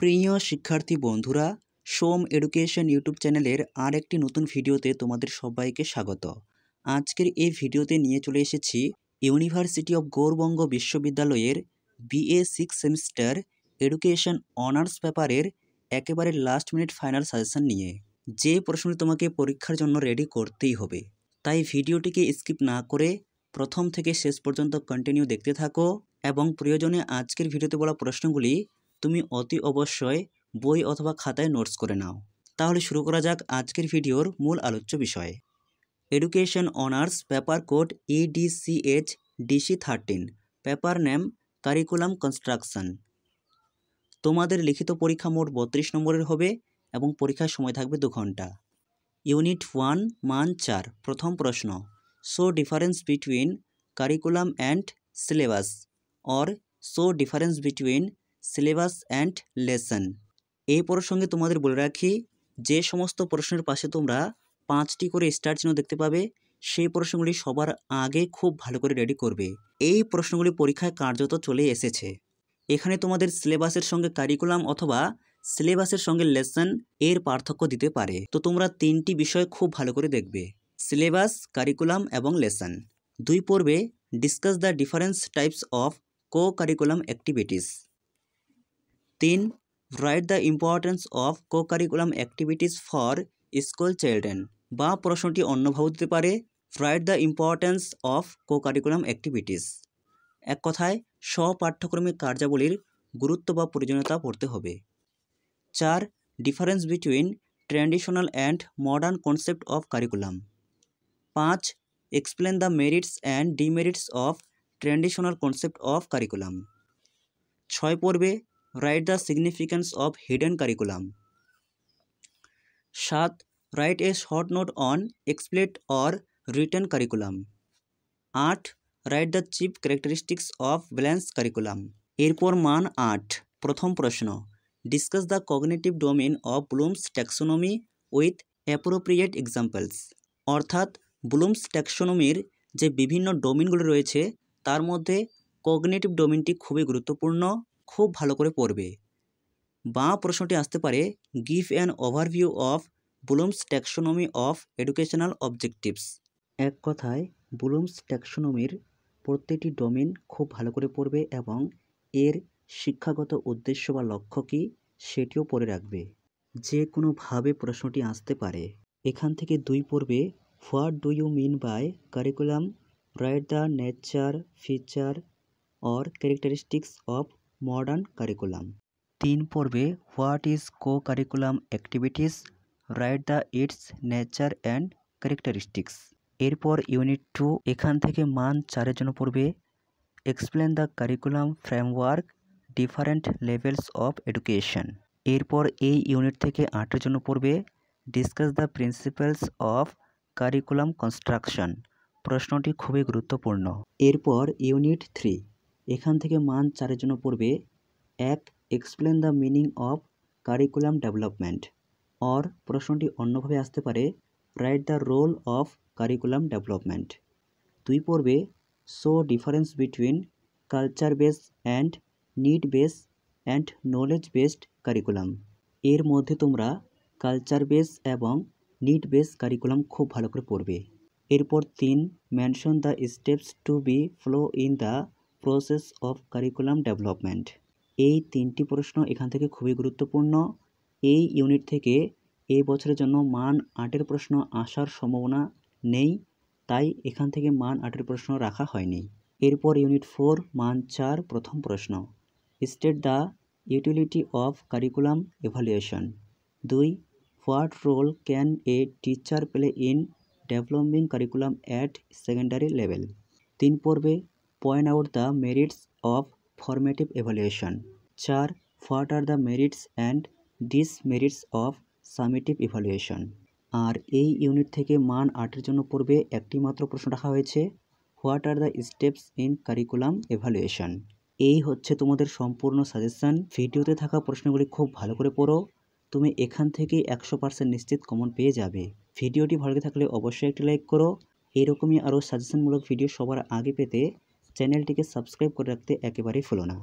প্রিয় শিক্ষার্থী বন্ধুরা, সোম এডুকেশন ইউটিউব চ্যানেলের আরেকটি নতুন ভিডিওতে তোমাদের সবাইকে স্বাগত। আজকের এই ভিডিওতে নিয়ে চলে এসেছি ইউনিভার্সিটি অফ গৌড়বঙ্গ বিশ্ববিদ্যালয়ের BA 6 সেমিস্টার এডুকেশন অনার্স পেপারের একেবারে লাস্ট মিনিট ফাইনাল সাজেশন নিয়ে। যে প্রশ্নটি তোমাকে পরীক্ষার জন্য রেডি করতেই হবে, তাই ভিডিওটিকে স্কিপ না করে প্রথম থেকে শেষ পর্যন্ত কন্টিনিউ দেখতে থাকো এবং প্রয়োজনে আজকের ভিডিওতে বলা প্রশ্নগুলি তুমি অতি অবশ্যই বই অথবা খাতায় নোটস করে নাও। তাহলে শুরু করা যাক আজকের ভিডিওর মূল আলোচ্য বিষয়। Education honours paper code EDCH DC13, paper name curriculum construction. তোমাদের লিখিত পরীক্ষা মোট 32 নম্বরের হবে এবং পরীক্ষার সময় থাকবে 2 ঘন্টা। ইউনিট 1 মান 4, প্রথম প্রশ্ন, show difference between curriculum and syllabus or show difference between syllabus and lesson. এই প্রসঙ্গে তোমাদের বলে রাখি, যে সমস্ত প্রশ্নের পাশে তোমরা 5টি করে স্টার চিহ্ন দেখতে পাবে, সেই প্রশ্নগুলি সবার আগে খুব ভালো করে রেডি করবে। এই প্রশ্নগুলি পরীক্ষায় কার্যত চলে এসেছে। এখানে তোমাদের সিলেবাসের সঙ্গে কারিকুলাম অথবা সিলেবাসের সঙ্গে লেসন এর পার্থক্য দিতে পারে। তো তোমরা 3টি বিষয় খুব ভালো করে দেখবে, সিলেবাস, কারিকুলাম এবং লেসন। 2 পর্বে discuss the difference types of co-curriculum activities. 3 write the importance of co-curriculum activities for school children, বা প্রশ্নটি অন্যভাবে দিতে পারে, write the importance of co-curriculum activities. এক কথায় স্ব-পাঠ্যক্রমিক কার্যাবলীর গুরুত্ব বা প্রয়োজনীয়তা পড়তে হবে। 4 difference between traditional and modern concept of curriculum. 5 explain the merits and demerits of traditional concept of curriculum. 6 পর্বে write the significance of hidden curriculum. 7 write a short note on explicit or written curriculum. 8 write the chief characteristics of balance curriculum. এরপর মান 8, প্রথম প্রশ্ন, discuss the cognitive domain of Bloom's taxonomy with appropriate examples. অর্থাৎ Bloom's ট্যাক্সোনমির যে বিভিন্ন ডোমেইনগুলো রয়েছে, তার মধ্যে কগনিটিভ ডোমেইনটি খুবই গুরুত্বপূর্ণ, খুব ভালো করে পড়বে। বা প্রশ্নটি আসতে পারে, give an overview of Bloom's taxonomy of educational objectives. এক কথায় ব্লুমস ট্যাক্সোনমির প্রত্যেকটি ডোমেইন খুব ভালো করে পড়বে এবং এর শিক্ষাগত উদ্দেশ্য বা লক্ষ্য কী সেটিও পড়ে রাখবে। যে কোনোভাবে প্রশ্নটি আসতে পারে। এখান থেকে 2 পর্বে what do you mean by curriculum, write the nature, feature or characteristics of modern curriculum. 3 পর্বে what is co-curriculum activities, write the its nature and characteristics. এরপর ইউনিট 2, এখান থেকে মান 4-এর জন্য পড়বে, explain the curriculum framework, different levels of education. এরপর এই ইউনিট থেকে 8-এর জন্য পড়বে, discuss the principles of curriculum construction. প্রশ্নটি খুবই গুরুত্বপূর্ণ। এরপর ইউনিট 3, এখান থেকে মান 4-এর জন্য পড়বে, 1 explain the meaning of curriculum development. Or প্রশ্নটি অন্যভাবে আসতে পারে, write the role of curriculum development. 2 পর্বে show difference between culture base and need base and knowledge based curriculum. এর মধ্যে তোমরা কালচার বেস এবং নিড বেস কারিকুলাম খুব ভালো করে পড়বে। এরপর 3 mention the steps to be follow in the process of curriculum development. এই 3টি প্রশ্ন এখান থেকে খুবই গুরুত্বপূর্ণ। এই ইউনিট থেকে এই বছরের জন্য মান 8-এর প্রশ্ন আসার সম্ভাবনা নেই, তাই এখান থেকে মান 8-এর প্রশ্ন রাখা হয়নি। এরপর ইউনিট 4 মান 4, প্রথম প্রশ্ন, state the utility of curriculum evaluation. 2 what role can a teacher play in developing curriculum at secondary level. 3 পর্বে point out the merits of formative evaluation. 4 what are the merits and dismerits of summative evaluation. আর এই unit থেকে মান 8-এর জন্য পড়বে, একটি মাত্র প্রশ্ন রাখা হয়েছে, what are the steps in curriculum evaluation. এই হচ্ছে তোমাদের সম্পূর্ণ সাজেশন। ভিডিওতে থাকা প্রশ্নগুলি খুব ভালো করে পড়ো, তুমি এখান থেকে 100% নিশ্চিত কমন পেয়ে যাবে। ভিডিওটি ভালো থাকলে অবশ্যই একটি লাইক করো। এরকমই আরও সাজেশনমূলক ভিডিও সবার আগে পেতে চ্যানেলটিকে সাবস্ক্রাইব করে রাখতে একেবারেই ভুলো না।